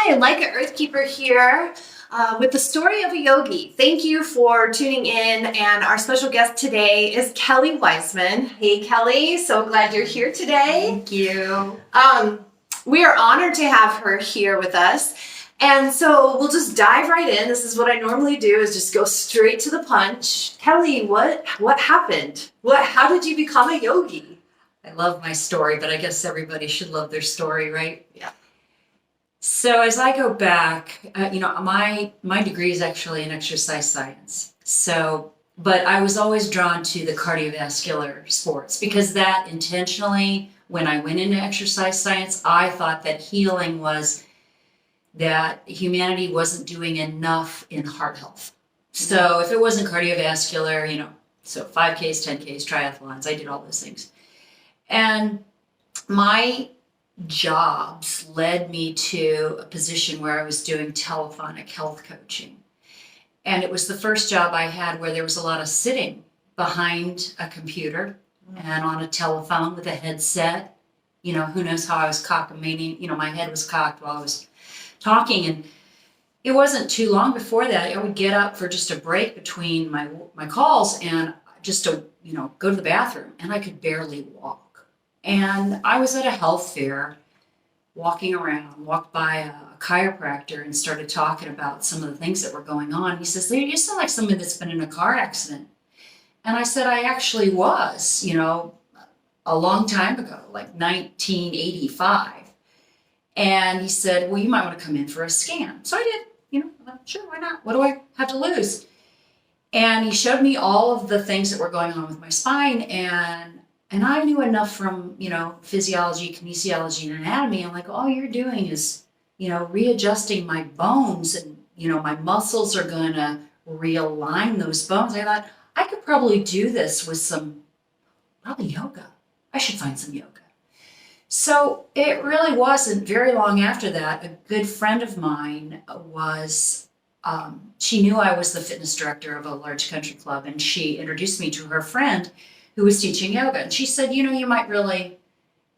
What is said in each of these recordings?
Hi, Leica Earthkeeper here with the story of a yogi. Thank you for tuning in, and our special guest today is Kelly Wiseman. Hey Kelly, so glad you're here today. Thank you. We are honored to have her here with us, and so we'll just dive right in. This is what I normally do, is just go straight to the punch. Kelly, what happened? How did you become a yogi? I love my story, but I guess everybody should love their story, right? Yeah. So as I go back, my degree is actually in exercise science. But I was always drawn to the cardiovascular sports because that intentionally, when I went into exercise science, I thought that healing was that humanity wasn't doing enough in heart health. So if it wasn't cardiovascular, so 5Ks, 10Ks, triathlons, I did all those things. And my jobs led me to a position where I was doing telephonic health coaching. And it was the first job I had where there was a lot of sitting behind a computer and on a telephone with a headset. Who knows how I was cockamamie, my head was cocked while I was talking. And it wasn't too long before that I would get up for just a break between my calls and just to, go to the bathroom, and I could barely walk. And I was at a health fair walking around, walked by a chiropractor and started talking about some of the things that were going on. He says, "You sound like somebody that's been in a car accident." And I said, "I actually was, a long time ago, like 1985. And he said, "Well, you might want to come in for a scan." So I did, sure, why not? What do I have to lose? And he showed me all of the things that were going on with my spine, and I knew enough from, physiology, kinesiology, and anatomy. I'm like, all you're doing is, readjusting my bones, and, my muscles are going to realign those bones. I thought, I could probably do this with probably yoga. I should find some yoga. So it really wasn't very long after that. A good friend of mine she knew I was the fitness director of a large country club, and she introduced me to her friend who was teaching yoga. And she said, you might really,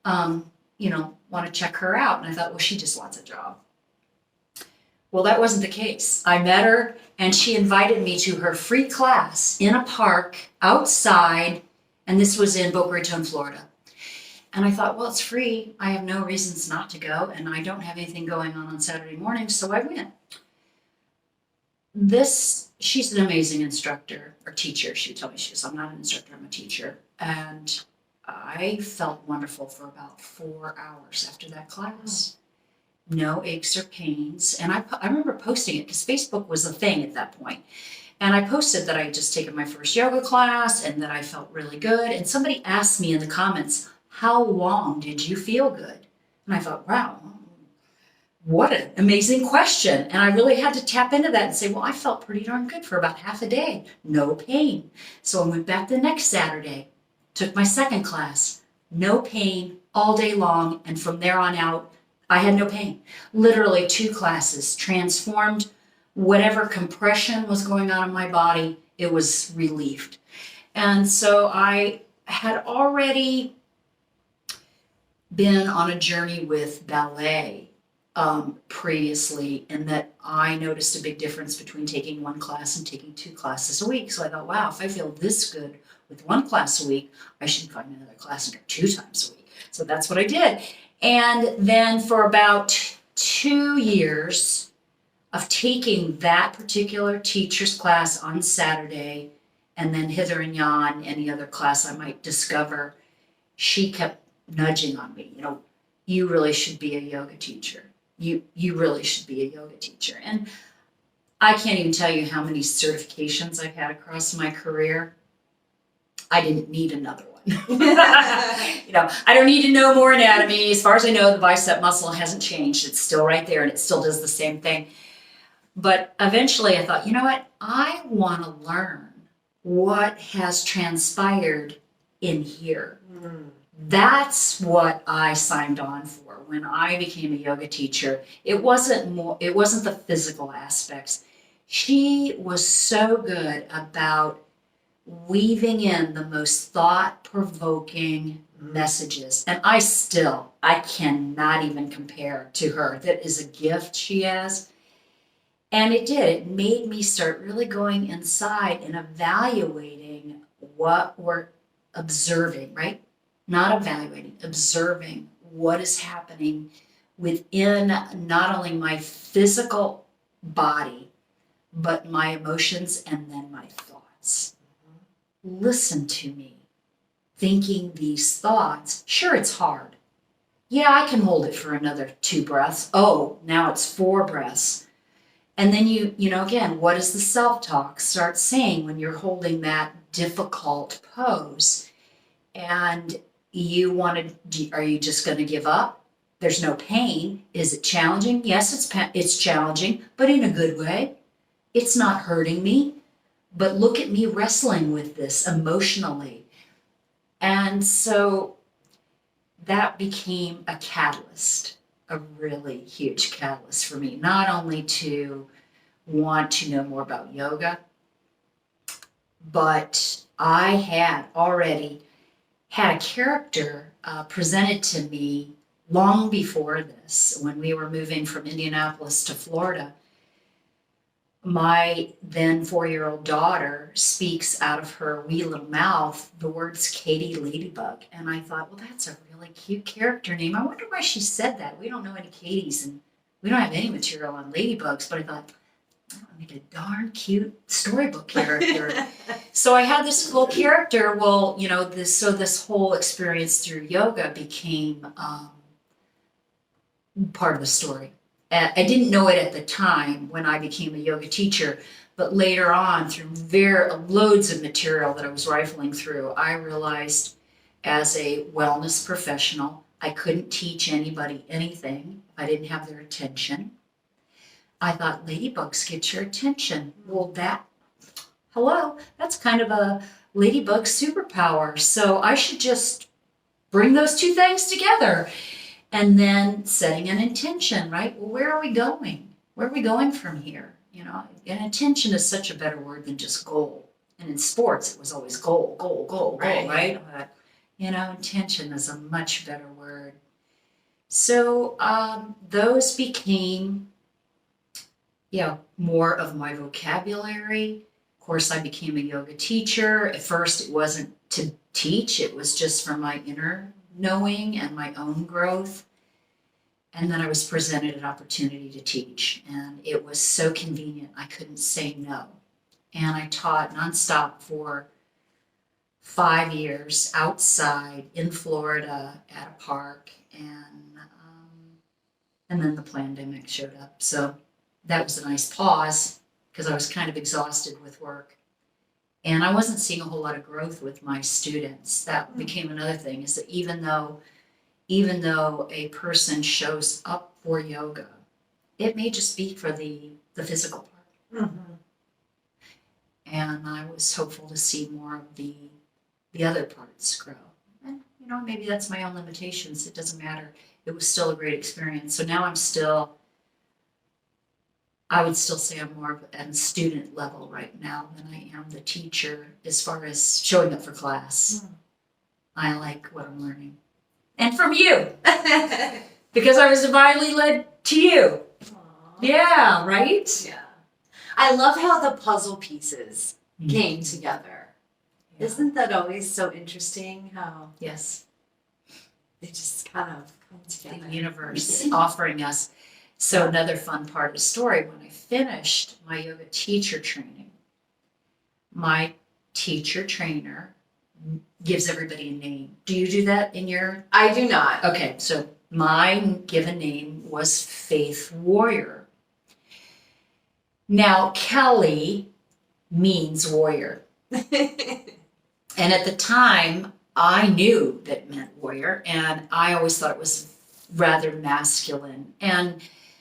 want to check her out. And I thought, well, she just wants a job. Well, that wasn't the case. I met her, and she invited me to her free class in a park outside, and this was in Boca Raton, Florida. And I thought, well, it's free. I have no reasons not to go, and I don't have anything going on Saturday morning, so I went. She's an amazing instructor or teacher. She told me I'm not an instructor, I'm a teacher. And I felt wonderful for about 4 hours after that class. No aches or pains. And I remember posting it because Facebook was a thing at that point. And I posted that I had just taken my first yoga class and that I felt really good. And somebody asked me in the comments, "How long did you feel good?" And I thought, wow, what an amazing question. And I really had to tap into that and say, well, I felt pretty darn good for about half a day. No pain. So I went back the next Saturday, took my second class, no pain all day long. And from there on out, I had no pain. Literally 2 classes transformed whatever compression was going on in my body. It was relieved. And so I had already been on a journey with ballet previously, and that I noticed a big difference between taking 1 class and taking 2 classes a week. So I thought, wow, if I feel this good with 1 class a week, I should find another class and go 2 times a week. So that's what I did. And then for about 2 years of taking that particular teacher's class on Saturday, and then hither and yon, any other class I might discover, she kept nudging on me, you really should be a yoga teacher. You really should be a yoga teacher. And I can't even tell you how many certifications I've had across my career. I didn't need another one. I don't need to know more anatomy. As far as I know, the bicep muscle hasn't changed. It's still right there, and it still does the same thing. But eventually I thought, you know what? I want to learn what has transpired in here. That's what I signed on for when I became a yoga teacher. It wasn't the physical aspects. She was so good about weaving in the most thought-provoking messages. And I cannot even compare to her. That is a gift she has. And it made me start really going inside and evaluating what we're observing, right? Not evaluating, observing what is happening within not only my physical body, but my emotions and then my thoughts. Listen to me. Thinking these thoughts, sure, it's hard. Yeah, I can hold it for another 2 breaths. Oh, now it's 4 breaths. And then you know, again, what does the self-talk start saying when you're holding that difficult pose? And are you just going to give up? There's no pain. Is it challenging? Yes, it's challenging, but in a good way. It's not hurting me, but look at me wrestling with this emotionally. And so that became a catalyst, a really huge catalyst for me, not only to want to know more about yoga, but I had already had a character presented to me long before this. When we were moving from Indianapolis to Florida, my then 4-year-old daughter speaks out of her wee little mouth the words Katie Ladybug. And I thought, well, that's a really cute character name. I wonder why she said that. We don't know any Katies and we don't have any material on ladybugs, but I thought, I'll make a darn cute storybook character. So I had this cool character. Well, you know, this whole experience through yoga became part of the story. I didn't know it at the time when I became a yoga teacher, but later on, through loads of material that I was rifling through, I realized as a wellness professional, I couldn't teach anybody anything if I didn't have their attention. I thought, ladybugs get your attention. Well, that's kind of a ladybug superpower. So I should just bring those two things together. And then setting an intention, right? Well, where are we going? Where are we going from here? You know, and intention is such a better word than just goal. And in sports, it was always goal, right? But, you know, intention is a much better word. So those became, more of my vocabulary. Of course, I became a yoga teacher. At first, it wasn't to teach. It was just for my inner knowing and my own growth. And then I was presented an opportunity to teach, and it was so convenient I couldn't say no. And I taught nonstop for 5 years outside in Florida at a park, and then the pandemic showed up. So that was a nice pause because I was kind of exhausted with work. And I wasn't seeing a whole lot of growth with my students. That became another thing, is that even though a person shows up for yoga, it may just be for the physical part. Mm-hmm. And I was hopeful to see more of the other parts grow. And, maybe that's my own limitations. It doesn't matter. It was still a great experience. So now I would still say I'm more at a student level right now than I am the teacher as far as showing up for class. I like what I'm learning. And from you, because I was divinely led to you. Aww. Yeah, right? Yeah. I love how the puzzle pieces came together. Yeah. Isn't that always so interesting how yes, they just kind of come together? The universe offering us. So another fun part of the story, when I finished my yoga teacher training, my teacher trainer gives everybody a name. Do you do that in your? I do not. Okay, so my given name was Faith Warrior. Now, Kelly means warrior. And at the time, I knew that meant warrior, and I always thought it was rather masculine. And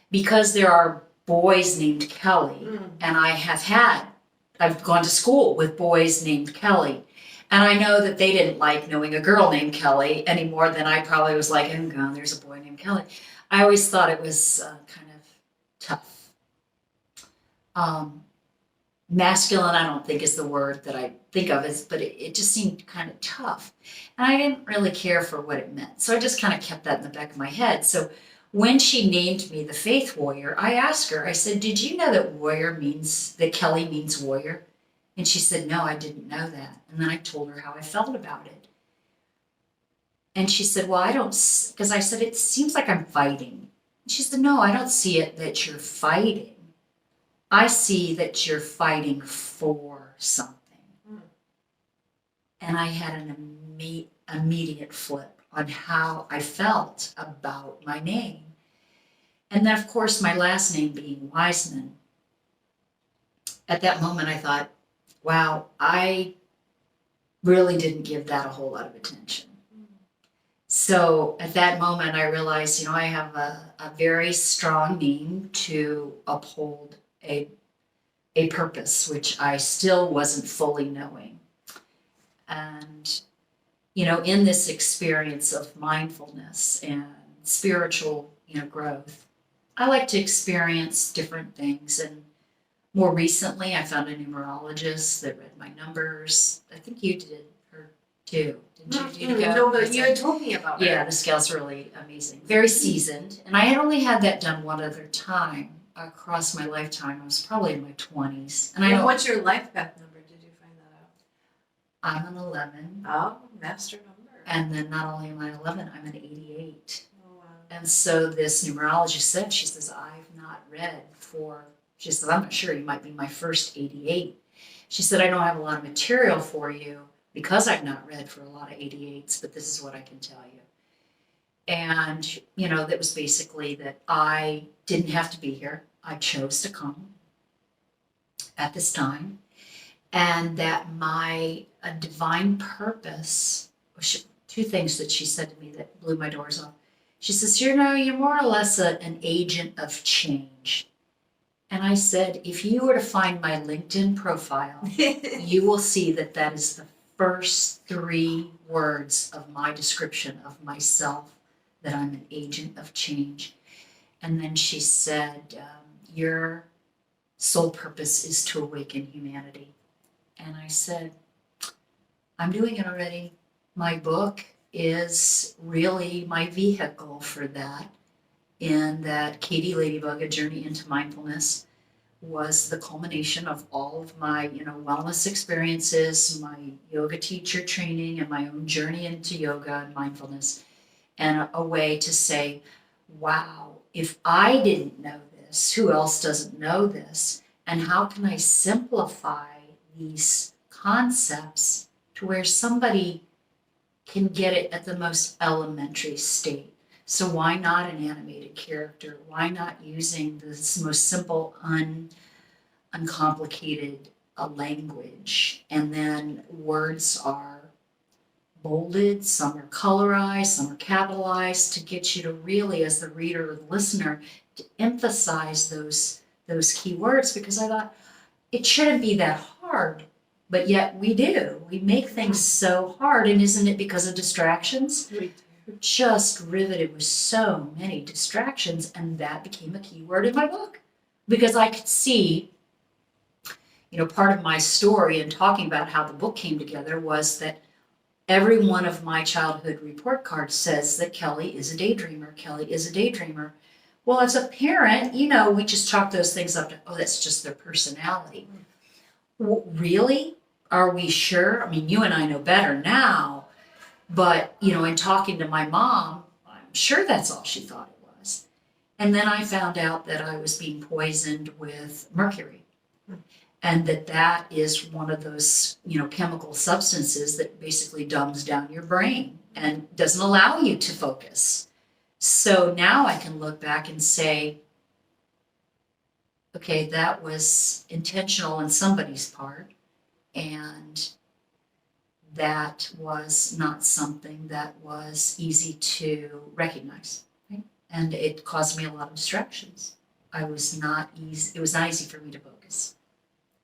because there are boys named Kelly, and I've gone to school with boys named Kelly, and I know that they didn't like knowing a girl named Kelly any more than I probably was like, oh God, there's a boy named Kelly. I always thought it was kind of tough. masculine, I don't think is the word that I think of as, but it just seemed kind of tough. And I didn't really care for what it meant. So I just kind of kept that in the back of my head. So when she named me the Faith Warrior, I asked her, I said, did you know that Kelly means warrior? And she said, no, I didn't know that. And then I told her how I felt about it. And she said, well, I don't, because I said, it seems like I'm fighting. And she said, no, I don't see it that you're fighting. I see that you're fighting for something. Mm. And I had an immediate flip on how I felt about my name. And then, of course, my last name being Wiseman. At that moment, I thought, wow, I really didn't give that a whole lot of attention. Mm. So at that moment, I realized, I have a very strong name to uphold a purpose, which I still wasn't fully knowing. And, in this experience of mindfulness and spiritual, growth, I like to experience different things. And more recently, I found a numerologist that read my numbers. I think you did her too. Didn't you? No, but you had told me about it. Yeah, this gal's really amazing. Very seasoned. And I had only had that done one other time across my lifetime. I was probably in my 20s. And what's your life path number? Did you find that out? I'm an 11. Oh, master number. And then not only am I 11, I'm an 88. Oh, wow. And so this numerologist said, she says, I've not read for, she said, I'm not sure, you might be my first 88. She said, I don't have a lot of material for you because I've not read for a lot of 88s, but this is what I can tell you. And, that was basically that I didn't have to be here. I chose to come at this time. And that my divine purpose, two things that she said to me that blew my doors off. She says, you're more or less an agent of change. And I said, if you were to find my LinkedIn profile, you will see that is the first 3 words of my description of myself, that I'm an agent of change. And then she said, your sole purpose is to awaken humanity. And I said, I'm doing it already. My book is really my vehicle for that. And that Katie Ladybug, A Journey into Mindfulness, was the culmination of all of my, wellness experiences, my yoga teacher training, and my own journey into yoga and mindfulness. And a way to say, wow, if I didn't know this, who else doesn't know this? And how can I simplify these concepts to where somebody can get it at the most elementary state? So why not an animated character? Why not using this most simple, uncomplicated language? And then words are bolded, some are colorized, some are capitalized, to get you to really, as the reader or the listener, to emphasize those key words, because I thought it shouldn't be that hard, but yet we do. We make things so hard, and isn't it because of distractions? We're just riveted with so many distractions, and that became a key word in my book, because I could see, part of my story in talking about how the book came together was that every one of my childhood report cards says that Kelly is a daydreamer. Kelly is a daydreamer. Well, as a parent, we just chalk those things up to, oh, that's just their personality. Well, really? Are we sure? I mean, you and I know better now, but, in talking to my mom, I'm sure that's all she thought it was. And then I found out that I was being poisoned with mercury. And that is one of those, chemical substances that basically dumbs down your brain and doesn't allow you to focus. So now I can look back and say, okay, that was intentional on somebody's part, and that was not something that was easy to recognize, right? And it caused me a lot of distractions. It was not easy for me to focus.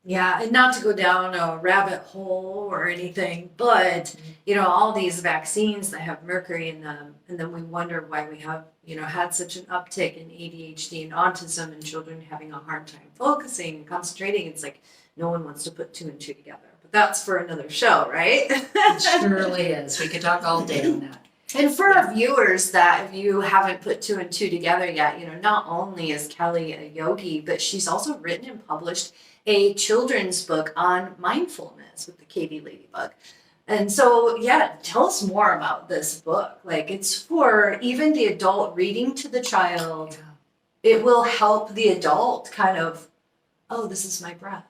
Yeah, and not to go down a rabbit hole or anything, but all these vaccines that have mercury in them, and then we wonder why we have had such an uptick in ADHD and autism and children having a hard time focusing and concentrating. It's like no one wants to put two and two together. But that's for another show, right? It surely is. We could talk all day on that. And for our viewers that if you haven't put two and two together yet, not only is Kelly a yogi, but she's also written and published a children's book on mindfulness with the Katie Ladybug. And so, yeah, tell us more about this book. Like, it's for even the adult reading to the child. Yeah. It will help the adult kind of, oh, this is my breath.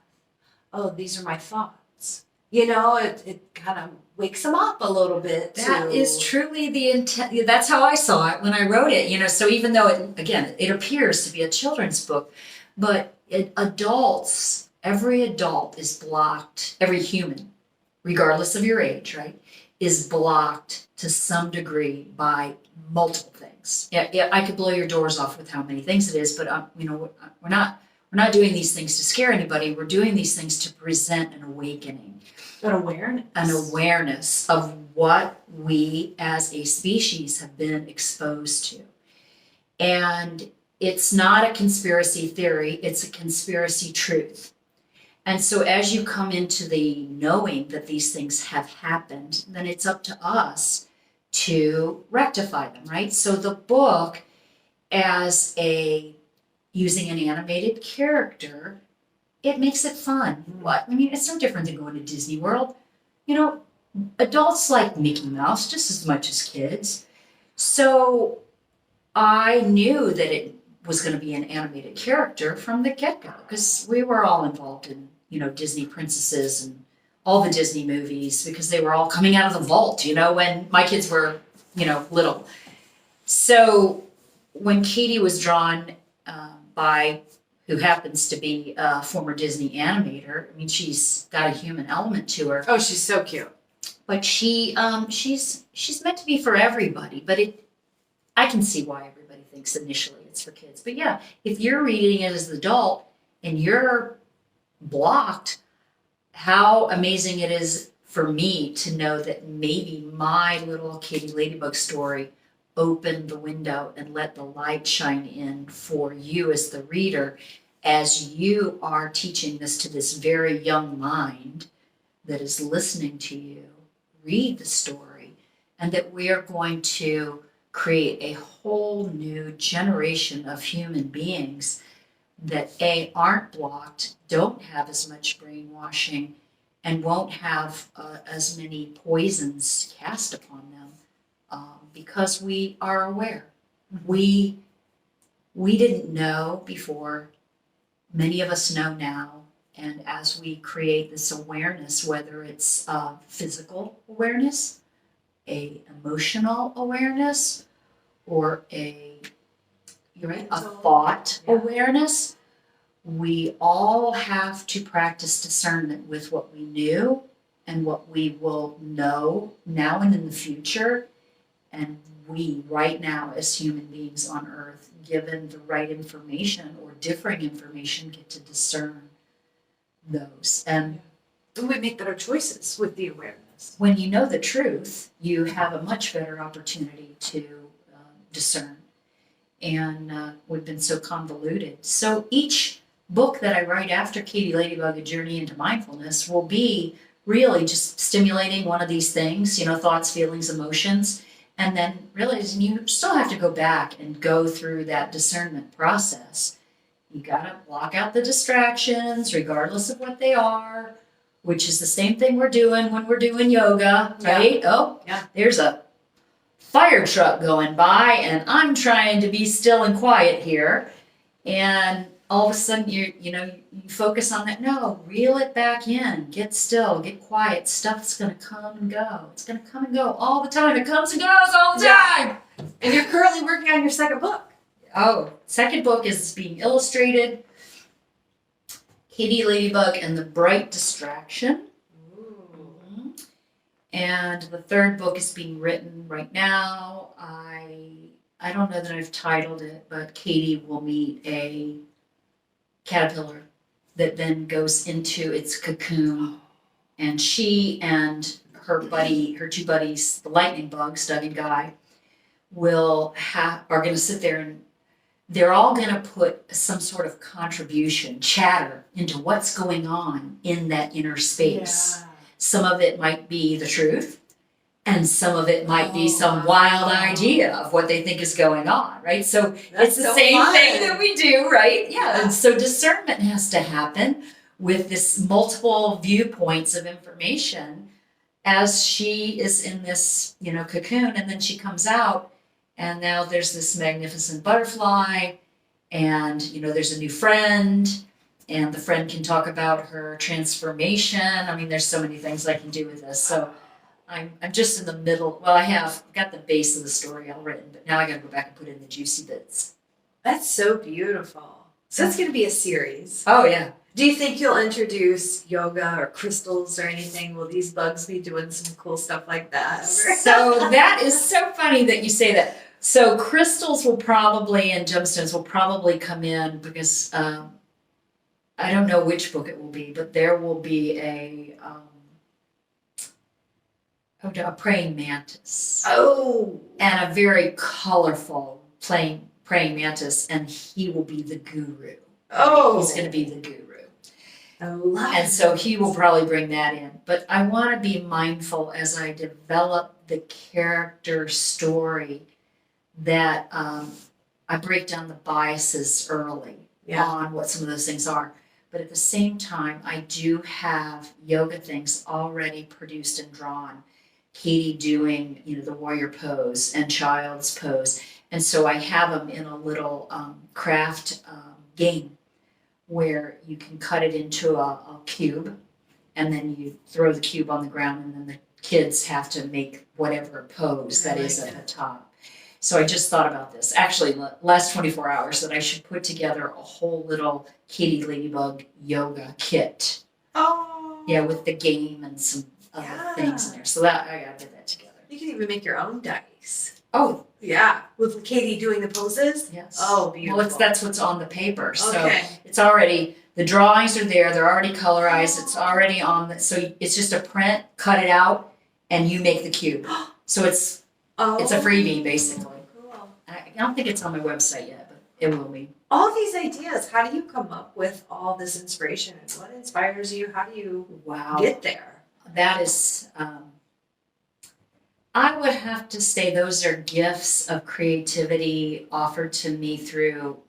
Oh, these are my thoughts. It kind of wakes them up a little bit. That is truly the intent. That's how I saw it when I wrote it. So even though it appears to be a children's book, but every adult is blocked, every human, regardless of your age, right, is blocked to some degree by multiple things. Yeah, I could blow your doors off with how many things it is, but we're not doing these things to scare anybody. We're doing these things to present an awakening, an awareness of what we as a species have been exposed to. And it's not a conspiracy theory, it's a conspiracy truth. And so as you come into the knowing that these things have happened, then it's up to us to rectify them, right? So the book, using an animated character, it makes it fun. It's no different than going to Disney World. Adults like Mickey Mouse just as much as kids. So I knew that it was going to be an animated character from the get-go because we were all involved in Disney princesses and all the Disney movies because they were all coming out of the vault when my kids were little. So when Katie was drawn by who happens to be a former Disney animator, she's got a human element to her. Oh, she's so cute. But she's meant to be for everybody, but I can see why everybody thinks initially it's for kids. But yeah, if you're reading it as an adult and you're blocked, how amazing it is for me to know that maybe my little Katie Ladybug story opened the window and let the light shine in for you as the reader, as you are teaching this to this very young mind that is listening to you read the story, and that we are going to create a whole new generation of human beings that aren't blocked, don't have as much brainwashing, and won't have as many poisons cast upon them because we are aware. We didn't know before. Many of us know now. And as we create this awareness, whether it's physical awareness, a emotional awareness, or a thought awareness, we all have to practice discernment with what we knew and what we will know now and in the future. And we, right now, as human beings on Earth, given the right information or differing information, get to discern those. And we make better choices with the awareness. When you know the truth, you have a much better opportunity to discern. And we've been so convoluted. So each book that I write after Katie Ladybug, A Journey into Mindfulness, will be really just stimulating one of these things, thoughts, feelings, emotions, and then realizing you still have to go back and go through that discernment process. You got to block out the distractions, regardless of what they are, which is the same thing we're doing when we're doing yoga, right? Yeah. Oh, yeah. There's a fire truck going by, and I'm trying to be still and quiet here. And all of a sudden, you focus on that. No, reel it back in. Get still, get quiet. Stuff's going to come and go. It's going to come and go all the time. It comes and goes all the time. And you're currently working on your second book. Oh, second book is being illustrated. Katie Ladybug and the Bright Distraction. Mm-hmm. And the third book is being written right now. I don't know that I've titled it, but Katie will meet a caterpillar that then goes into its cocoon. And she and her two buddies, the lightning bugs, Doug and Guy, are going to sit there and they're all going to put some sort of contribution, chatter into what's going on in that inner space. Yeah. Some of it might be the truth, and some of it might be some wild idea of what they think is going on, right? So it's the same thing that we do, right? Yeah. And so discernment has to happen with this multiple viewpoints of information as she is in this, cocoon, and then she comes out, and now there's this magnificent butterfly, and there's a new friend, and the friend can talk about her transformation. I mean, there's so many things I can do with this. So I'm just in the middle. Well, I've got the base of the story all written, but now I got to go back and put in the juicy bits. That's so beautiful. So it's going to be a series. Oh yeah. Do you think you'll introduce yoga or crystals or anything? Will these bugs be doing some cool stuff like that? So that is so funny that you say that. So crystals will probably, and gemstones will probably come in because I don't know which book it will be, but there will be a praying mantis. Oh. And a very colorful praying mantis, and he will be the guru. Oh. He's going to be the guru. I love And so he will probably bring that in. But I want to be mindful as I develop the character story that I break down the biases early on what some of those things are. But at the same time, I do have yoga things already produced and drawn. Katie doing, the warrior pose and child's pose. And so I have them in a little craft game where you can cut it into a cube, and then you throw the cube on the ground, and then the kids have to make whatever pose that is at the top. So I just thought about this, actually, last 24 hours, that I should put together a whole little Katie Ladybug yoga kit. Oh. Yeah, with the game and some other things in there. So that I gotta get that together. You can even make your own dice. Oh. Yeah, with Katie doing the poses? Yes. Oh, beautiful. Well, that's what's on the paper. So Okay. it's already, the drawings are there, they're already colorized, it's already on, so it's just a print, cut it out, and you make the cube. So it's a freebie, basically. Cool. I don't think it's on my website yet, but it will be. All these ideas, how do you come up with all this inspiration? And what inspires you? How do you get there? That is, I would have to say those are gifts of creativity offered to me through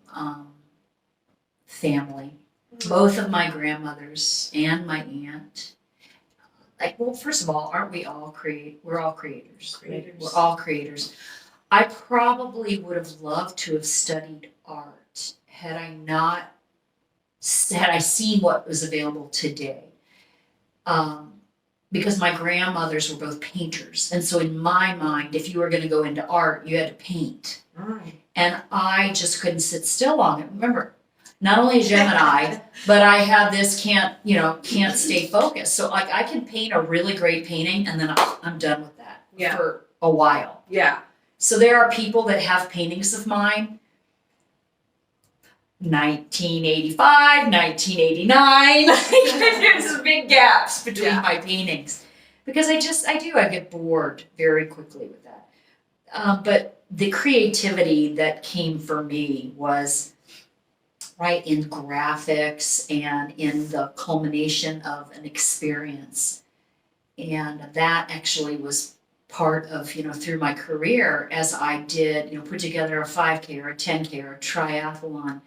family. Both of my grandmothers and my aunt. First of all, aren't we all we're all creators. Right? We're all creators. I probably would have loved to have studied art had I seen what was available today. Because my grandmothers were both painters. And so in my mind, if you were going to go into art, you had to paint. Right. And I just couldn't sit still long. Remember, not only a Gemini, but I have this can't stay focused. So I can paint a really great painting, and then I'm done with that for a while. Yeah. So there are people that have paintings of mine, 1985, 1989. There's big gaps between my paintings because I get bored very quickly with that. But the creativity that came for me was right in graphics and in the culmination of an experience. And that actually was part of, through my career as I did, put together a 5K or a 10K or a triathlon.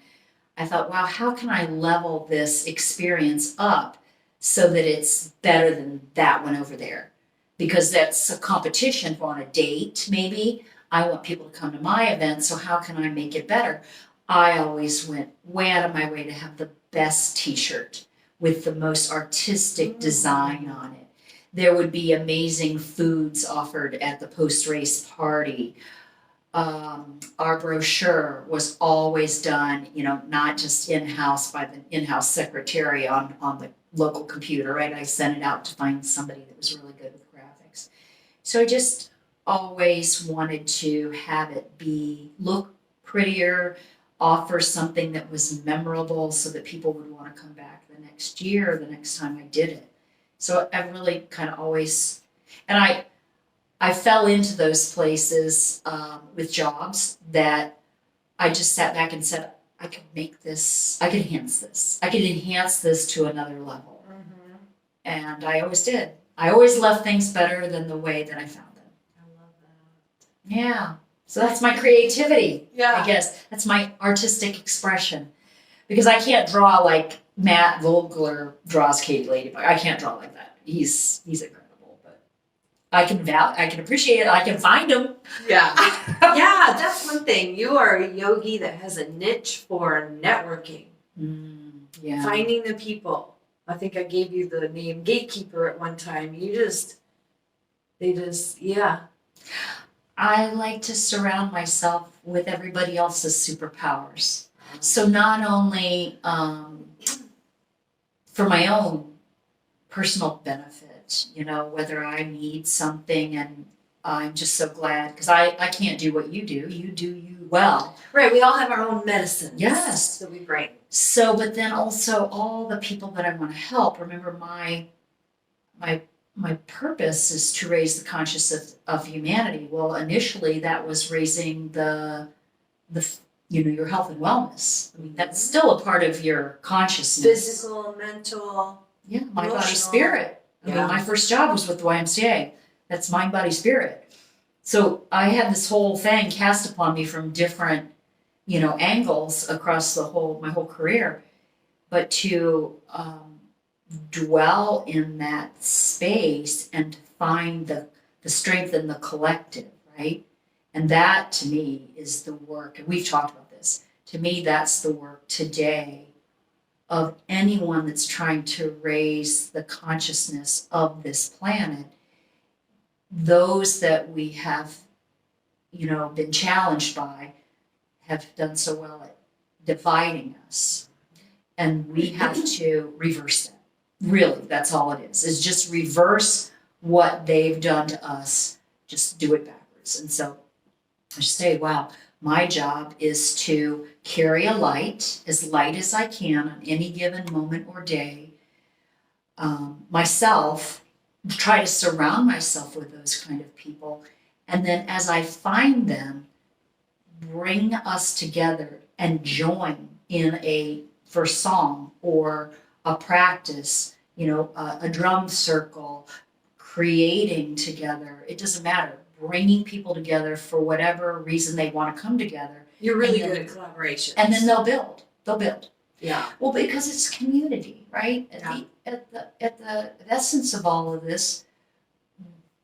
I thought, wow, how can I level this experience up so that it's better than that one over there? Because that's a competition on a date, maybe. I want people to come to my event, so how can I make it better? I always went way out of my way to have the best t-shirt with the most artistic design on it. There would be amazing foods offered at the post-race party. Our brochure was always done, not just in-house by the in-house secretary on the local computer, right? I sent it out to find somebody that was really good with graphics. So I just always wanted to have it look prettier, offer something that was memorable so that people would want to come back the next year or the next time I did it. So I really kind of always, and I fell into those places with jobs that I just sat back and said, I could make this, I could enhance this. I could enhance this to another level. Mm-hmm. And I always did. I always left things better than the way that I found them. I love that. Yeah. So that's my creativity. Yeah. I guess that's my artistic expression. Because I can't draw like Matt Vogler draws Katie Ladybug. I can't draw like that. He's incredible, but I can appreciate it. I can find him. Yeah. Yeah, that's one thing. You are a yogi that has a niche for networking. Yeah. Finding the people. I think I gave you the name gatekeeper at one time. Yeah. I like to surround myself with everybody else's superpowers. So not only for my own personal benefit, whether I need something, and I'm just so glad because I can't do what you do. You do you well. Right, we all have our own medicines. Yes. That we bring. So, but then also all the people that I want to help. Remember, my purpose is to raise the consciousness of humanity. Well, initially that was raising the your health and wellness. I mean, that's still a part of your consciousness. Physical, mental. Yeah, mind, emotional. body, spirit. I mean, my first job was with the YMCA. That's mind, body, spirit. So I had this whole thing cast upon me from different, angles across my whole career. But to dwell in that space and to find the strength in the collective, right? And that to me is the work, and we've talked about this. To me, that's the work today of anyone that's trying to raise the consciousness of this planet. Those that we have, been challenged by have done so well at dividing us. And we have to reverse that. Really, that's all it is just reverse what they've done to us, just do it backwards. And so I just say, wow, my job is to carry a light as I can on any given moment or day. Myself, try to surround myself with those kind of people. And then as I find them, bring us together and join in a first song or a practice, a drum circle, creating together. It doesn't matter. Bringing people together for whatever reason they want to come together. You're really good at collaboration. And then they'll build. Yeah. Well, because it's community, right? At the essence of all of this,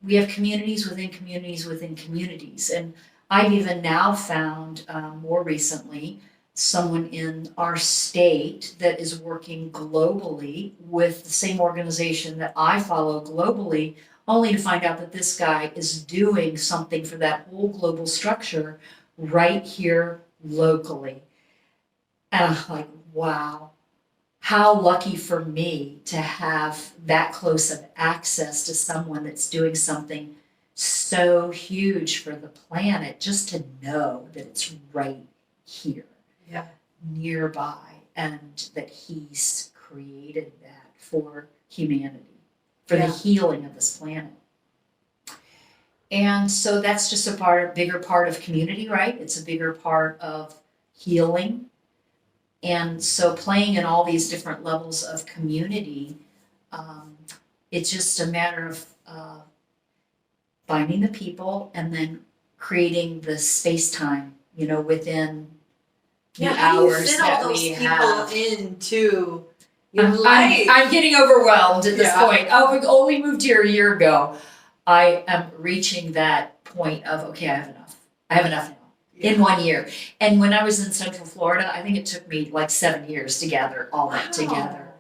we have communities within communities within communities. And I've even now found, more recently, someone in our state that is working globally with the same organization that I follow globally, only to find out that this guy is doing something for that whole global structure right here locally. And I'm like, wow, how lucky for me to have that close of access to someone that's doing something so huge for the planet, just to know that it's right here, nearby, and that he's created that for humanity, for the healing of this planet. And so that's just a bigger part of community, right? It's a bigger part of healing. And so playing in all these different levels of community, it's just a matter of finding the people and then creating the space-time, within the hours that we have. Into your life. I'm getting overwhelmed at this point. Oh, we only moved here a year ago. I am reaching that point of, okay, I have enough. I have enough now. In 1 year. And when I was in Central Florida, I think it took me like 7 years to gather all that together.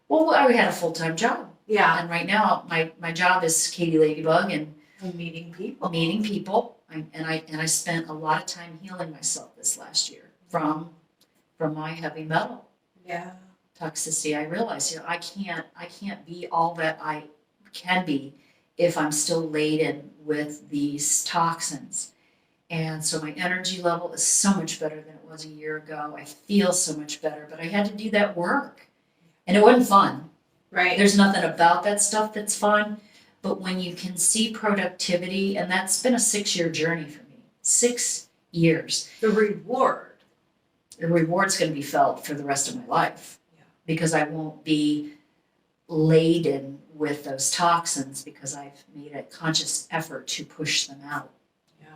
Well, I had a full-time job. Yeah. And right now, my job is Katie Ladybug and meeting people. And I spent a lot of time healing myself this last year from my heavy metal toxicity. I realized, I can't be all that I can be if I'm still laden with these toxins. And so my energy level is so much better than it was a year ago. I feel so much better, but I had to do that work. And it wasn't fun. Right. There's nothing about that stuff that's fun, But when you can see productivity, and that's been a 6-year journey for me, 6 years. The reward's going to be felt for the rest of my life. Yeah. Because I won't be laden with those toxins because I've made a conscious effort to push them out. Yeah.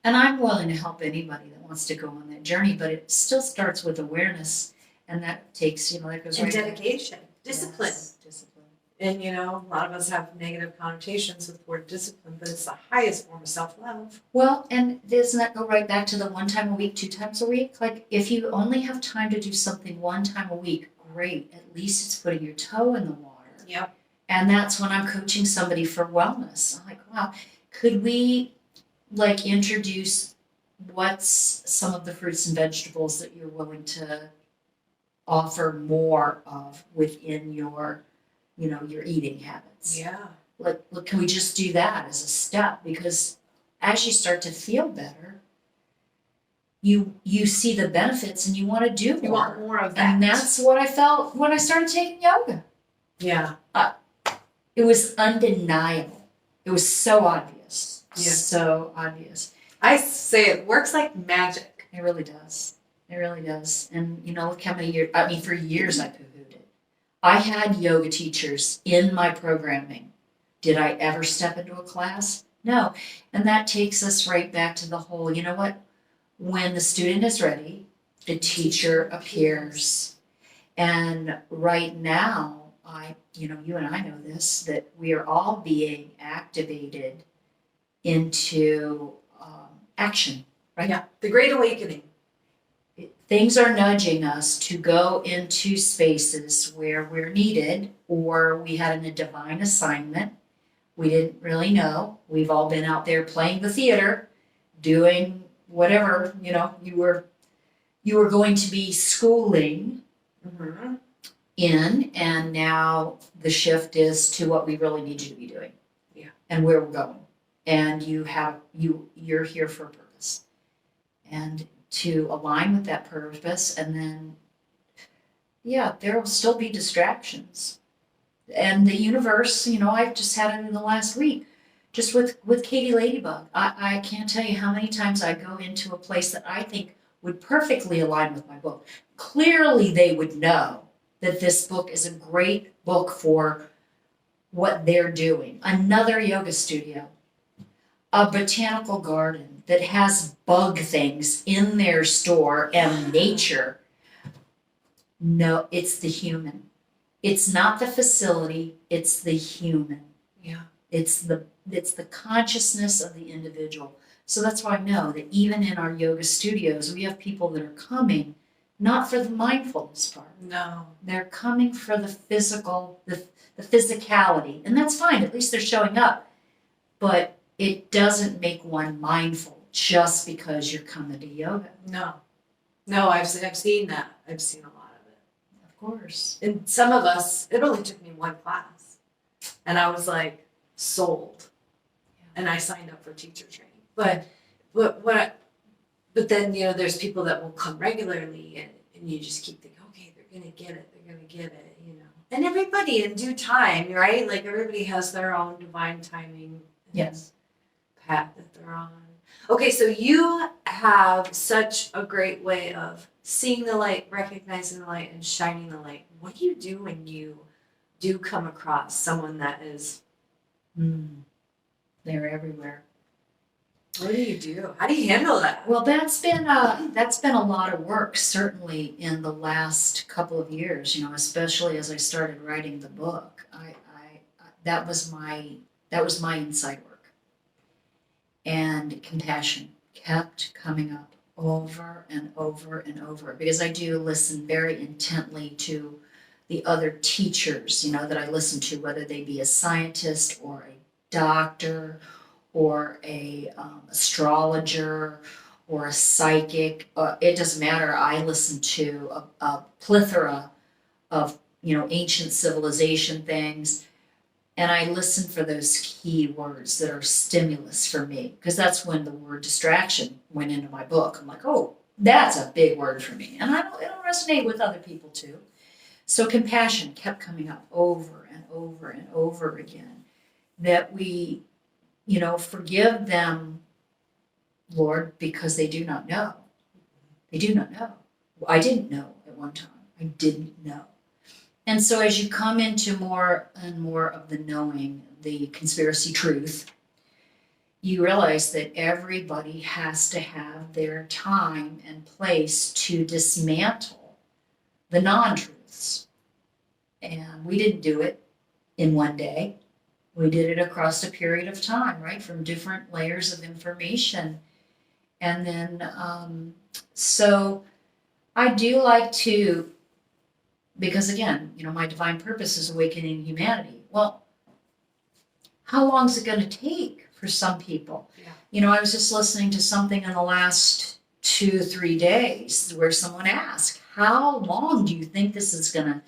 And I'm willing to help anybody that wants to go on that journey, but it still starts with awareness, and that takes, that goes And right dedication, discipline. Yes, discipline. And a lot of us have negative connotations with the word discipline, but it's the highest form of self-love. Well, and doesn't that go right back to the 1 time a week, 2 times a week? Like, if you only have time to do something 1 time a week, great. At least it's putting your toe in the water. Yep. And that's when I'm coaching somebody for wellness. I'm like, wow, could we introduce what's some of the fruits and vegetables that you're willing to offer more of within your your eating habits? Yeah. Look, can we just do that as a step? Because as you start to feel better, you see the benefits and you want to do more. You want more of that. And that's what I felt when I started taking yoga. Yeah. It was undeniable. It was so obvious. Yeah. So obvious. I say it works like magic. It really does. It really does. And look how many years, for years I poo-pooed it. I had yoga teachers in my programming. Did I ever step into a class? No. And that takes us right back to the whole, when the student is ready, the teacher appears. And right now, you and I know this, that we are all being activated into action, right? Yeah. The Great Awakening. Things are nudging us to go into spaces where we're needed, or we had a divine assignment. We didn't really know. We've all been out there playing the theater, doing whatever, you were going to be schooling in, and now the shift is to what we really need you to be doing. Yeah. And where we're going. And you're here for a purpose. And to align with that purpose, and then there will still be distractions. And the universe, I've just had it in the last week, just with Katie Ladybug. I can't tell you how many times I go into a place that I think would perfectly align with my book. Clearly they would know that this book is a great book for what they're doing. Another yoga studio, a botanical garden that has bug things in their store and nature. No, it's the human. It's not the facility, it's the human. Yeah. It's the consciousness of the individual. So that's why I know that even in our yoga studios, we have people that are coming not for the mindfulness part. No. They're coming for the physical, the physicality. And that's fine, at least they're showing up. But it doesn't make one mindful just because you're coming to yoga. No. No, I've seen that. I've seen a lot of it. Of course. And some of us, it only took me 1 class. And I was like, sold. Yeah. And I signed up for teacher training. But then, there's people that will come regularly and you just keep thinking, okay, they're going to get it. They're going to get it, And everybody in due time, right? Like everybody has their own divine timing. Yes. Path that they're on. Okay, so you have such a great way of seeing the light, recognizing the light, and shining the light. What do you do when you do come across someone that is... They're everywhere. What do you do? How do you handle that? Well, that's been a lot of work, certainly in the last couple of years. Especially as I started writing the book. That was my inside work, and compassion kept coming up over and over and over, because I do listen very intently to the other teachers, that I listen to, whether they be a scientist or a doctor or a astrologer or a psychic. It doesn't matter. I listen to a plethora of ancient civilization things, and I listen for those key words that are stimulus for me, because that's when the word distraction went into my book. I'm like, oh, that's a big word for me, and it'll resonate with other people too. So compassion kept coming up over and over and over again. that we, forgive them, Lord, because they do not know. They do not know. I didn't know at one time. I didn't know. And so as you come into more and more of the knowing, the conspiracy truth, you realize that everybody has to have their time and place to dismantle the non-truths. And we didn't do it in one day. We did it across a period of time, right? From different layers of information. And then, so I do like to, because again, my divine purpose is awakening humanity. Well, how long is it going to take for some people? Yeah. I was just listening to something in the last 2-3 days where someone asked, how long do you think this is going to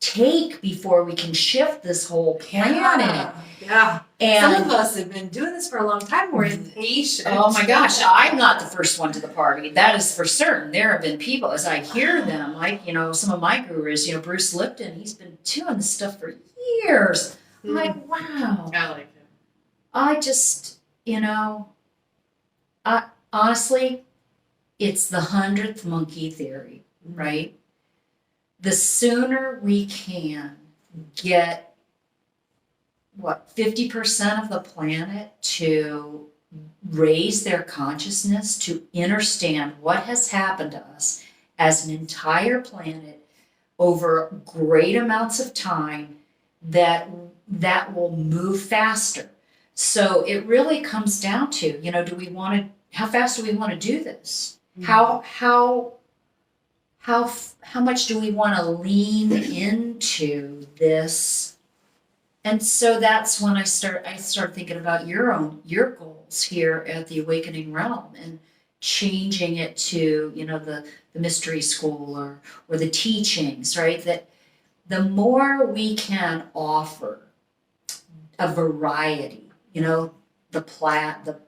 take before we can shift this whole planet? Yeah. And some of us have been doing this for a long time. We're impatient. Oh my gosh, I'm not the first one to the party. That is for certain. There have been people, as I hear them, like, some of my gurus, Bruce Lipton, he's been doing this stuff for years. I'm like, wow. I like him. I just, honestly, it's the 100th monkey theory, right? The sooner we can get 50% of the planet to raise their consciousness, to understand what has happened to us as an entire planet over great amounts of time, that will move faster. So it really comes down to, how fast do we want to do this? How much do we want to lean into this? And so that's when I start thinking about your goals here at the Awakening Realm, and changing it to, the mystery school or the teachings, right? That the more we can offer a variety, the platter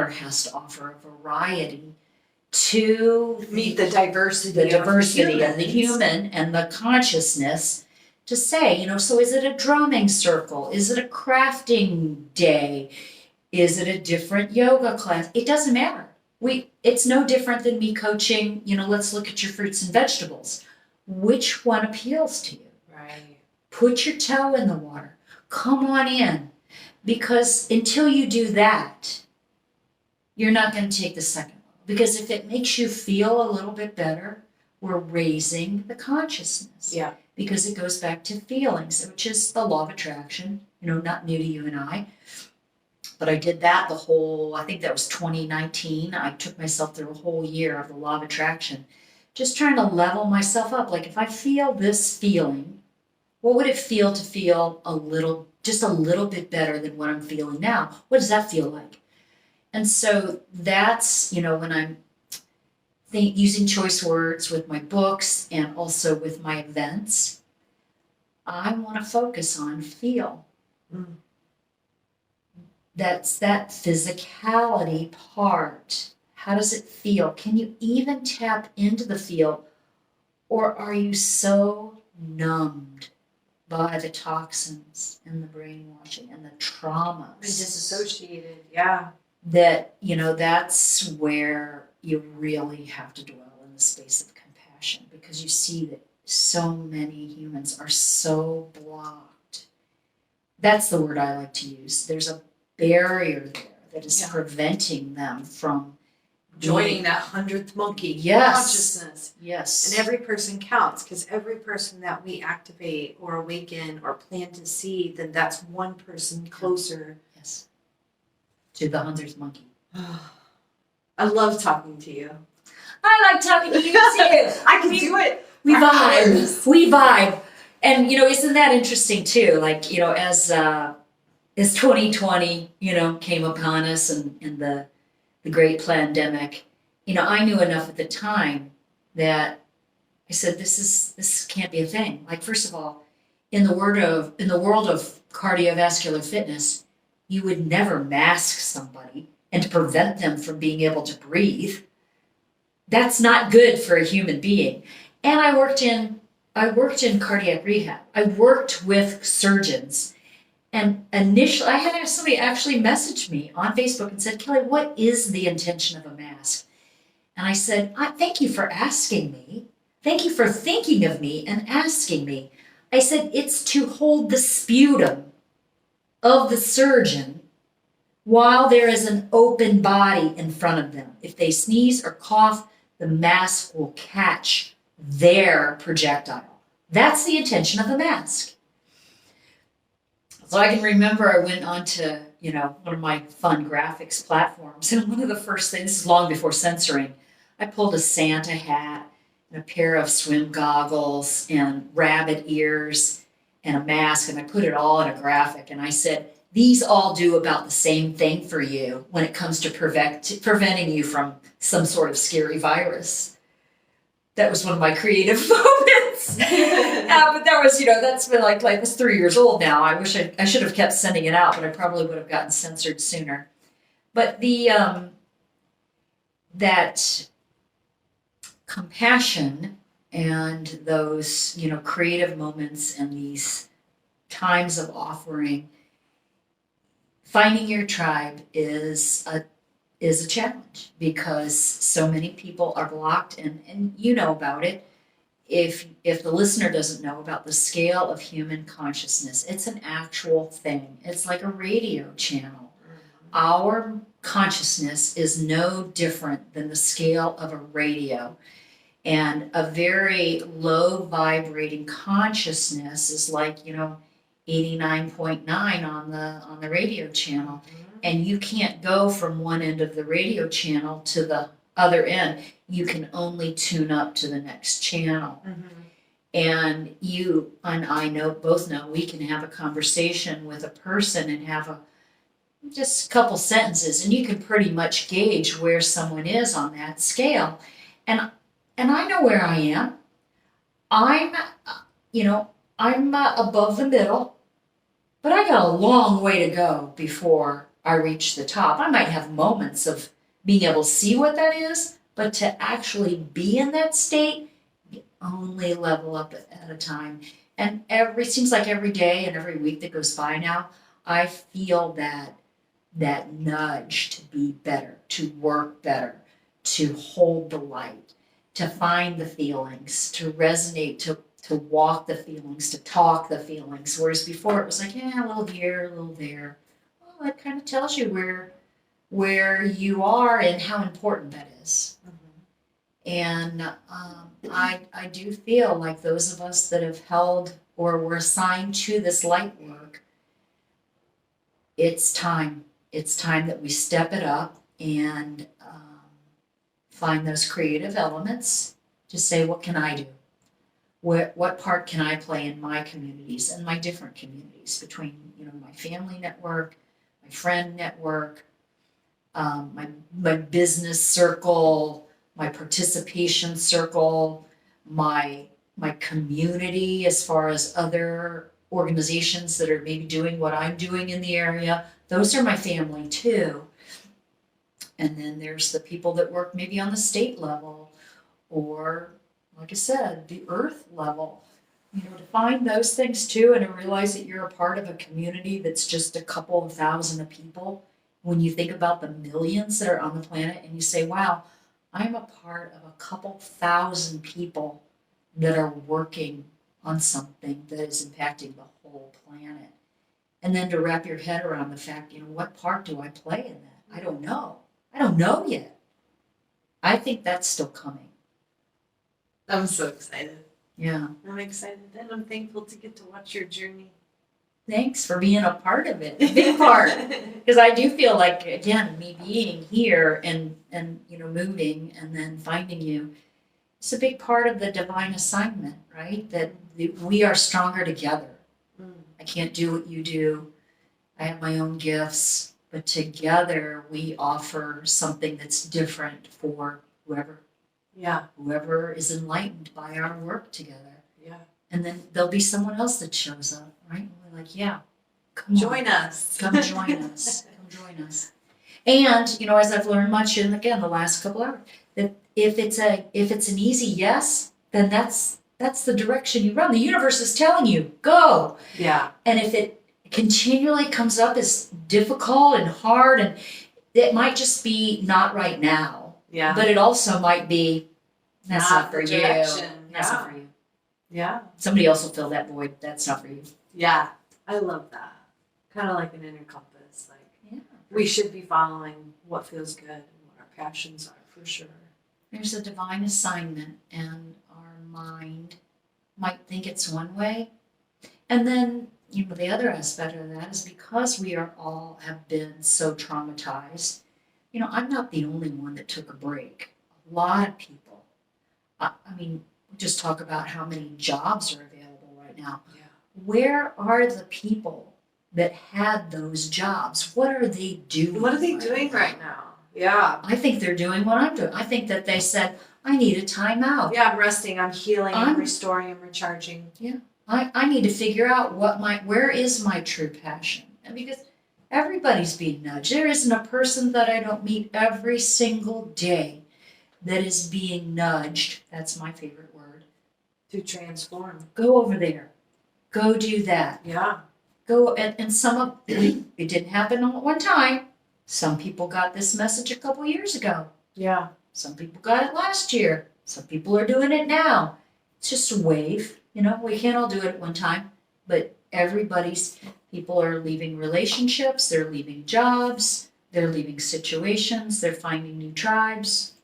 has to offer a variety to meet the diversity of the human and the consciousness. To say, so is it a drumming circle? Is it a crafting day? Is it a different yoga class? It doesn't matter. It's no different than me coaching, let's look at your fruits and vegetables. Which one appeals to you? Right. Put your toe in the water. Come on in. Because until you do that, you're not going to take the second one. Because if it makes you feel a little bit better, we're raising the consciousness. Yeah. Because it goes back to feelings, which is the law of attraction, not new to you and I. But I did that I think that was 2019. I took myself through a whole year of the law of attraction, just trying to level myself up. Like, if I feel this feeling, what would it feel to feel just a little bit better than what I'm feeling now? What does that feel like? And so that's, when I'm using choice words with my books and also with my events, I want to focus on feel. That's that physicality part. How does it feel? Can you even tap into the feel? Or are you so numbed by the toxins and the brainwashing and the traumas? And disassociated, yeah. That, that's where you really have to dwell in the space of compassion, because you see that so many humans are so blocked. That's the word I like to use. There's a barrier there that is preventing them from joining that 100th monkey consciousness. Yes. And every person counts, because every person that we activate or awaken or plant a seed, then that's one person closer. Yes. To the 100th monkey. I love talking to you. I like talking to you too. I can do it. We vibe. And, isn't that interesting too? Like, as 2020, came upon us and the great pandemic, I knew enough at the time that I said, this can't be a thing. Like, first of all, in the world of cardiovascular fitness, you would never mask somebody and to prevent them from being able to breathe. That's not good for a human being. And I worked in cardiac rehab. I worked with surgeons, And initially, I had somebody actually message me on Facebook and said, Kelly, what is the intention of a mask? And I said, thank you for asking me. Thank you for thinking of me and asking me. I said, it's to hold the sputum of the surgeon while there is an open body in front of them. If they sneeze or cough, the mask will catch their projectile. That's the intention of the mask. So I can remember I went on to, one of my fun graphics platforms, and one of the first things, this is long before censoring, I pulled a Santa hat and a pair of swim goggles and rabbit ears and a mask, and I put it all in a graphic, and I said, these all do about the same thing for you when it comes to preventing you from some sort of scary virus. That was one of my creative moments. But that was, that's been like it's 3 years old now. I wish I should have kept sending it out, but I probably would have gotten censored sooner. But the that compassion and those, creative moments and these times of offering, finding your tribe is a challenge because so many people are blocked, and you know about it. If the listener doesn't know about the scale of human consciousness, it's an actual thing. It's like a radio channel. Our consciousness is no different than the scale of a radio. And a very low vibrating consciousness is like, 89.9 on the radio channel. And you can't go from one end of the radio channel to the other end. You can only tune up to the next channel. And you and I both know we can have a conversation with a person and have just a couple sentences, and you can pretty much gauge where someone is on that scale. And I know where I am. I'm above the middle, but I got a long way to go before I reach the top. I might have moments of being able to see what that is, but to actually be in that state, you only level up at a time. And seems like every day and every week that goes by now, I feel that nudge to be better, to work better, to hold the light, to find the feelings, to resonate, to walk the feelings, to talk the feelings. Whereas before it was like, a little here, a little there. Well, that kind of tells you where you are and how important that is. And I do feel like those of us that have held or were assigned to this light work, it's time. It's time that we step it up and find those creative elements to say, what can I do? What part can I play in my communities and my different communities between, my family network, my friend network, my business circle, my participation circle, my community as far as other organizations that are maybe doing what I'm doing in the area. Those are my family too. And then there's the people that work maybe on the state level or, like I said, the earth level. To find those things too and to realize that you're a part of a community that's just a couple of thousand of people. When you think about the millions that are on the planet and you say, wow, I'm a part of a couple thousand people that are working on something that is impacting the whole planet. And then to wrap your head around the fact, what part do I play in that? I don't know. I don't know yet. I think that's still coming. I'm so excited. Yeah. I'm excited and I'm thankful to get to watch your journey. Thanks for being a part of it, a big part. Because I do feel like, again, me being here and moving and then finding you, it's a big part of the divine assignment, right? That we are stronger together. I can't do what you do. I have my own gifts, but together we offer something that's different for whoever is enlightened by our work together. Yeah. And then there'll be someone else that shows up, right? And we're like, come join us. Come join us. Come join us. And, as I've learned much in, again, the last couple hours, that if it's an easy yes, then that's the direction you run. The universe is telling you, go. Yeah. And if it continually comes up as difficult and hard, and it might just be not right now. Yeah. But it also might be that's not for the you. direction. That's Yeah. not for you. Yeah. Somebody else will fill that void. That's not for you. Yeah. I love that. Kind of like an inner compass. Like Yeah. we should be following what feels good and what our passions are for sure. There's a divine assignment, and our mind might think it's one way. And then, the other aspect of that is because we are all have been so traumatized. I'm not the only one that took a break. A lot of people. I mean, just talk about how many jobs are available right now. Yeah. Where are the people that had those jobs? What are they doing? What are they doing right now? Yeah. I think they're doing what I'm doing. I think that they said, I need a timeout. Yeah, I'm resting, I'm healing, I'm restoring, I'm recharging. I need to figure out where is my true passion. And because everybody's being nudged. There isn't a person that I don't meet every single day that is being nudged. That's my favorite word. To transform. Go over there. Go do that. Yeah. Go and some of it didn't happen all at one time. Some people got this message a couple years ago. Yeah. Some people got it last year. Some people are doing it now. It's just a wave. We can't all do it at one time, but people are leaving relationships, they're leaving jobs, they're leaving situations, they're finding new tribes.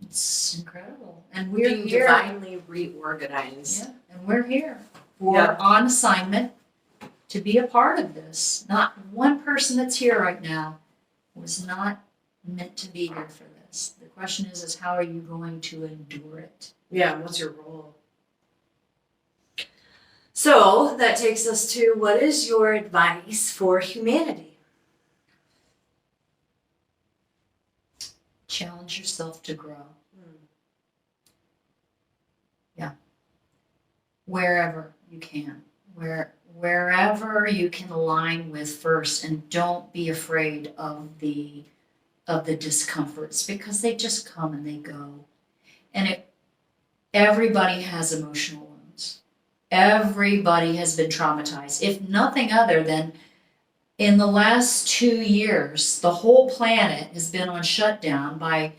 It's incredible. And we're being here. Divinely reorganized. Yeah, and we're here. We're on assignment to be a part of this. Not one person that's here right now was not meant to be here for this. The question is how are you going to endure it? Yeah, what's your role? So that takes us to, what is your advice for humanity? Challenge yourself to grow. Yeah. Wherever you can. Wherever you can align with first, and don't be afraid of the discomforts, because they just come and they go. And everybody has emotional wounds. Everybody has been traumatized. If nothing other than in the last 2 years, the whole planet has been on shutdown by,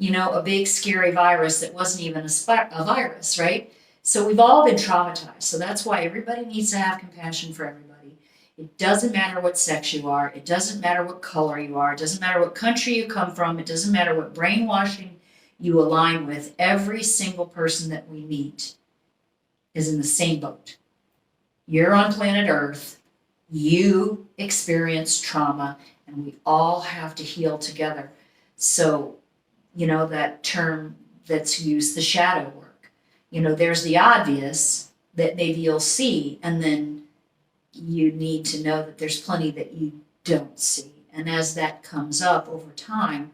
a big scary virus that wasn't even a virus, right? So we've all been traumatized. So that's why everybody needs to have compassion for everybody. It doesn't matter what sex you are. It doesn't matter what color you are. It doesn't matter what country you come from. It doesn't matter what brainwashing you align with. Every single person that we meet is in the same boat. You're on planet Earth. You experience trauma, and we all have to heal together. So, that term that's used, the shadow work. There's the obvious that maybe you'll see, and then you need to know that there's plenty that you don't see. And as that comes up over time,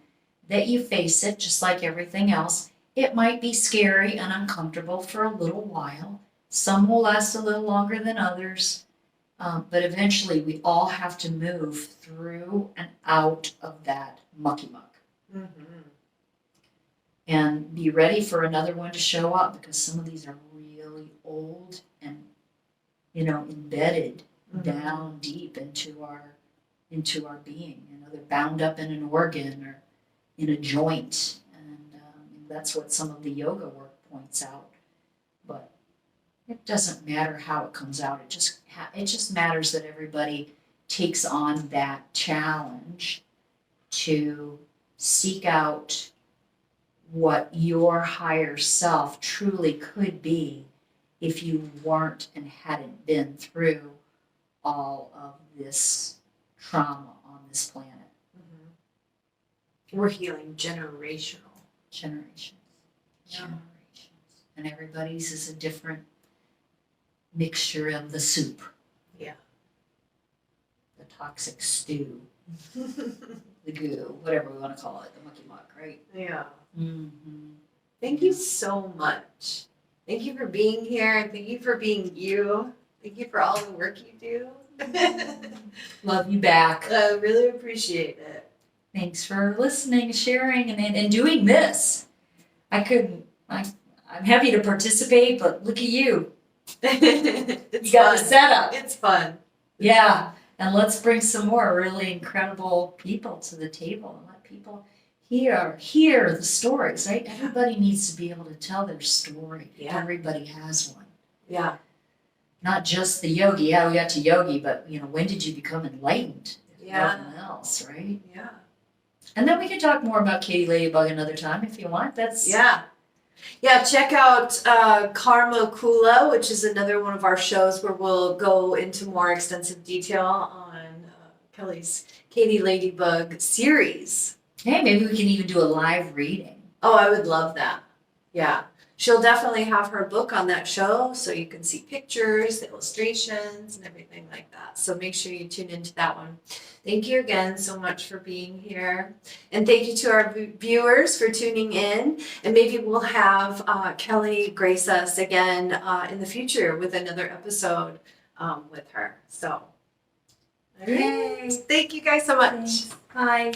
that you face it just like everything else. It might be scary and uncomfortable for a little while. Some will last a little longer than others. But eventually we all have to move through and out of that mucky muck. Mm-hmm. And be ready for another one to show up, because some of these are really old and, embedded down deep into our being. They're bound up in an organ or in a joint. And that's what some of the yoga work points out. But it doesn't matter how it comes out. It just matters that everybody takes on that challenge to seek out what your higher self truly could be if you weren't and hadn't been through all of this trauma on this planet. We're healing generations. Yeah. And everybody's is a different mixture of the soup. Yeah. The toxic stew. The goo, whatever we want to call it, the mucky muck, right? Yeah. Mm-hmm. Thank you so much. Thank you for being here. Thank you for being you. Thank you for all the work you do. Love you back. I really appreciate it. Thanks for listening, sharing, and doing this. I'm happy to participate, but look at you. It's You got the fun. setup. It's fun. Yeah. And let's bring some more really incredible people to the table and let people hear the stories, right? Everybody needs to be able to tell their story. Yeah. Everybody has one. Yeah. Not just the yogi. Yeah, we got to yogi, but when did you become enlightened? Yeah. Nothing else, right? Yeah. And then we can talk more about Katie Ladybug another time if you want. Yeah, check out Karma Kula, which is another one of our shows where we'll go into more extensive detail on Kelly's Katie Ladybug series. Hey, maybe we can even do a live reading. Oh, I would love that. Yeah. She'll definitely have her book on that show so you can see pictures, illustrations, and everything like that. So make sure you tune into that one. Thank you again so much for being here. And thank you to our viewers for tuning in. And maybe we'll have Kelly grace us again in the future with another episode with her. So, all right. Thank you guys so much. Bye.